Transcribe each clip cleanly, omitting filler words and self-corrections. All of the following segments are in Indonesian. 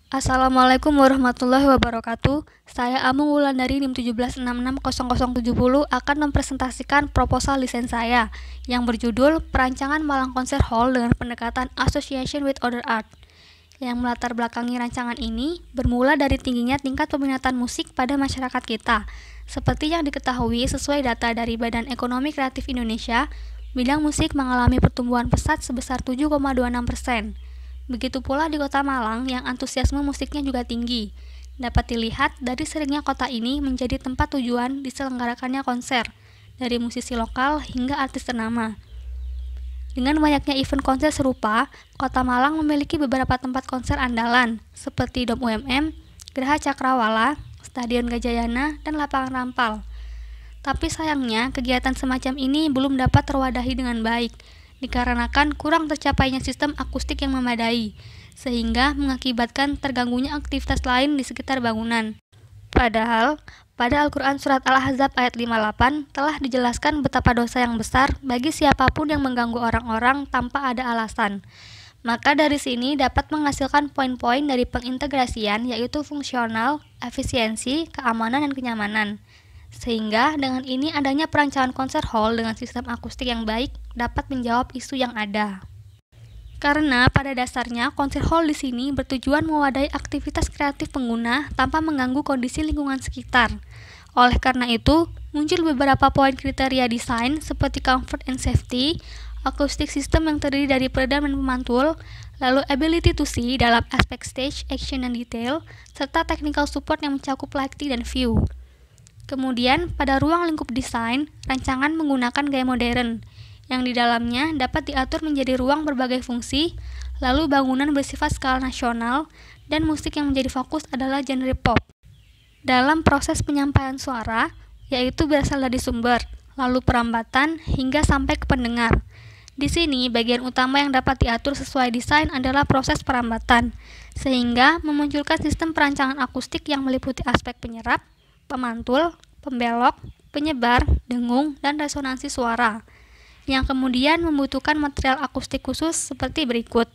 Assalamualaikum warahmatullahi wabarakatuh. Saya Amung Wulandari NIM 17660070 akan mempresentasikan proposal desain saya yang berjudul Perancangan Malang Concert Hall dengan pendekatan Association with Other Art. Yang melatar belakangi rancangan ini bermula dari tingginya tingkat peminatan musik pada masyarakat kita. Seperti yang diketahui sesuai data dari Badan Ekonomi Kreatif Indonesia, bidang musik mengalami pertumbuhan pesat sebesar 7,26%. Begitu pula di Kota Malang yang antusiasme musiknya juga tinggi. Dapat dilihat dari seringnya kota ini menjadi tempat tujuan diselenggarakannya konser, dari musisi lokal hingga artis ternama. Dengan banyaknya event konser serupa, Kota Malang memiliki beberapa tempat konser andalan, seperti Dom UMM, Geraha Cakrawala, Stadion Gajayana, dan Lapangan Rampal. Tapi sayangnya, kegiatan semacam ini belum dapat terwadahi dengan baik, dikarenakan kurang tercapainya sistem akustik yang memadai, sehingga mengakibatkan terganggunya aktivitas lain di sekitar bangunan. Padahal, pada Al-Quran Surat Al-Ahzab ayat 58 telah dijelaskan betapa dosa yang besar bagi siapapun yang mengganggu orang-orang tanpa ada alasan. Maka dari sini dapat menghasilkan poin-poin dari pengintegrasian, yaitu fungsional, efisiensi, keamanan, dan kenyamanan. Sehingga dengan ini adanya perancangan konser hall dengan sistem akustik yang baik dapat menjawab isu yang ada. Karena pada dasarnya konser hall di sini bertujuan mewadahi aktivitas kreatif pengguna tanpa mengganggu kondisi lingkungan sekitar. Oleh karena itu, muncul beberapa poin kriteria desain seperti comfort and safety, acoustic system yang terdiri dari peredam dan pemantul, lalu ability to see dalam aspek stage, action, dan detail, serta technical support yang mencakup lighting dan view. Kemudian, pada ruang lingkup desain, rancangan menggunakan gaya modern, yang di dalamnya dapat diatur menjadi ruang berbagai fungsi, lalu bangunan bersifat skala nasional, dan musik yang menjadi fokus adalah genre pop. Dalam proses penyampaian suara, yaitu berasal dari sumber, lalu perambatan, hingga sampai ke pendengar. Di sini, bagian utama yang dapat diatur sesuai desain adalah proses perambatan, sehingga memunculkan sistem perancangan akustik yang meliputi aspek penyerap, pemantul, pembelok, penyebar, dengung, dan resonansi suara, yang kemudian membutuhkan material akustik khusus seperti berikut.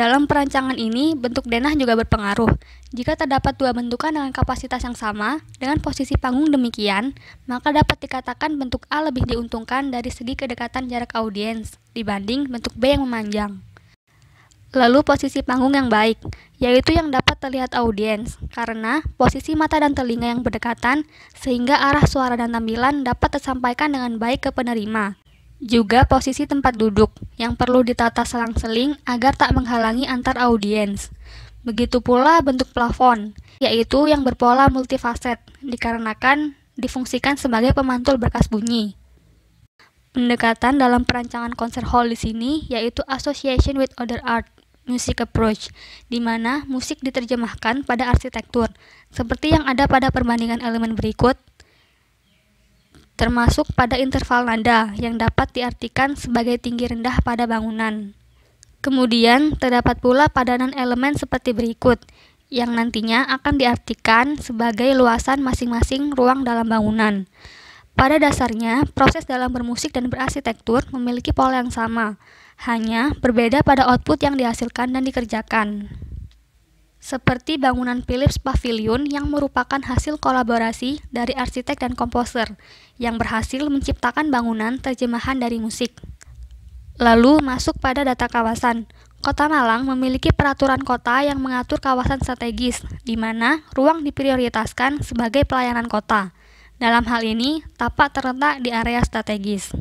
Dalam perancangan ini, bentuk denah juga berpengaruh. Jika terdapat dua bentukan dengan kapasitas yang sama, dengan posisi panggung demikian, maka dapat dikatakan bentuk A lebih diuntungkan dari segi kedekatan jarak audiens, dibanding bentuk B yang memanjang. Lalu posisi panggung yang baik, yaitu yang dapat terlihat audiens, karena posisi mata dan telinga yang berdekatan, sehingga arah suara dan tampilan dapat tersampaikan dengan baik ke penerima. Juga posisi tempat duduk, yang perlu ditata selang-seling agar tak menghalangi antar audiens. Begitu pula bentuk plafon, yaitu yang berpola multifaset, dikarenakan difungsikan sebagai pemantul berkas bunyi. Pendekatan dalam perancangan konser hall di sini yaitu association with other art, music approach, di mana musik diterjemahkan pada arsitektur, seperti yang ada pada perbandingan elemen berikut, termasuk pada interval nada yang dapat diartikan sebagai tinggi rendah pada bangunan. Kemudian, terdapat pula padanan elemen seperti berikut, yang nantinya akan diartikan sebagai luasan masing-masing ruang dalam bangunan. Pada dasarnya, proses dalam bermusik dan berarsitektur memiliki pola yang sama, hanya berbeda pada output yang dihasilkan dan dikerjakan. Seperti bangunan Philips Pavilion yang merupakan hasil kolaborasi dari arsitek dan komposer, yang berhasil menciptakan bangunan terjemahan dari musik. Lalu masuk pada data kawasan. Kota Malang memiliki peraturan kota yang mengatur kawasan strategis, di mana ruang diprioritaskan sebagai pelayanan kota. Dalam hal ini, tapak terletak di area strategis.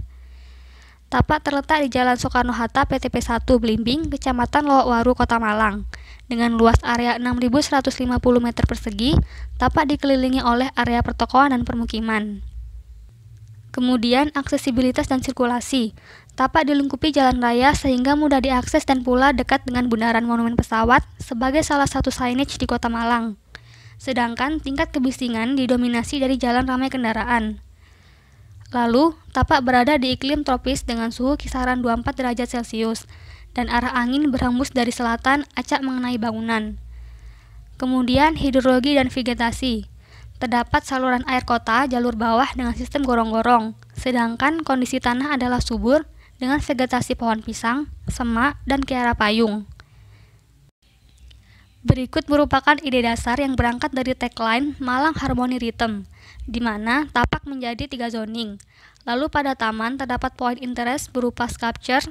Tapak terletak di Jalan Soekarno-Hatta PTP 1 Blimbing, Kecamatan Lowokwaru, Kota Malang. Dengan luas area 6.150 meter persegi, tapak dikelilingi oleh area pertokoan dan permukiman. Kemudian, aksesibilitas dan sirkulasi. Tapak dilengkapi jalan raya sehingga mudah diakses dan pula dekat dengan bundaran monumen pesawat sebagai salah satu signage di Kota Malang. Sedangkan tingkat kebisingan didominasi dari jalan ramai kendaraan. Lalu, tapak berada di iklim tropis dengan suhu kisaran 24 derajat Celcius, dan arah angin berhembus dari selatan acak mengenai bangunan. Kemudian, hidrologi dan vegetasi. Terdapat saluran air kota jalur bawah dengan sistem gorong-gorong, sedangkan kondisi tanah adalah subur dengan vegetasi pohon pisang, semak, dan kiara payung. Berikut merupakan ide dasar yang berangkat dari tagline Malang Harmony Rhythm, di mana tapak menjadi 3 zoning. Lalu pada taman terdapat point interest berupa sculpture,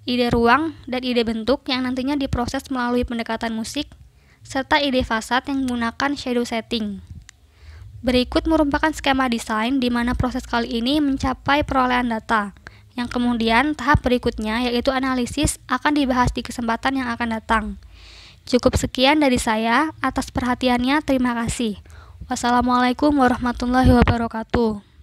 ide ruang, dan ide bentuk yang nantinya diproses melalui pendekatan musik, serta ide fasad yang menggunakan shadow setting. Berikut merupakan skema desain di mana proses kali ini mencapai perolehan data, yang kemudian tahap berikutnya yaitu analisis akan dibahas di kesempatan yang akan datang. Cukup sekian dari saya, atas perhatiannya terima kasih. Wassalamualaikum warahmatullahi wabarakatuh.